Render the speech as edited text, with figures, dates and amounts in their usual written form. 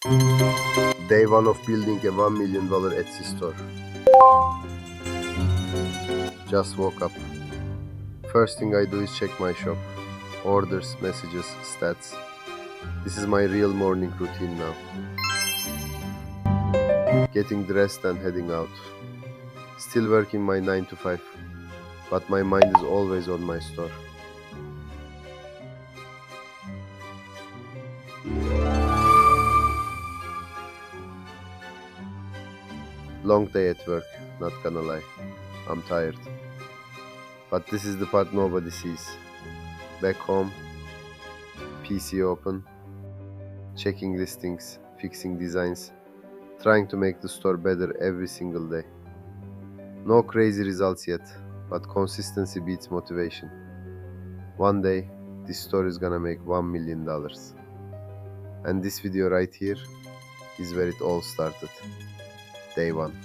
Day one of building a $1 million Etsy store. Just woke up. First thing I do is check my shop. Orders, messages, stats. This is my real morning routine now. Getting dressed and heading out. Still working my 9 to 5, but my mind is always on my store. Long day at work, not gonna lie. I'm tired. But this is the part nobody sees. Back home, PC open, checking listings, fixing designs, trying to make the store better every single day. No crazy results yet, but consistency beats motivation. One day, this store is gonna make $1 million. And this video right here is where it all started. Day one.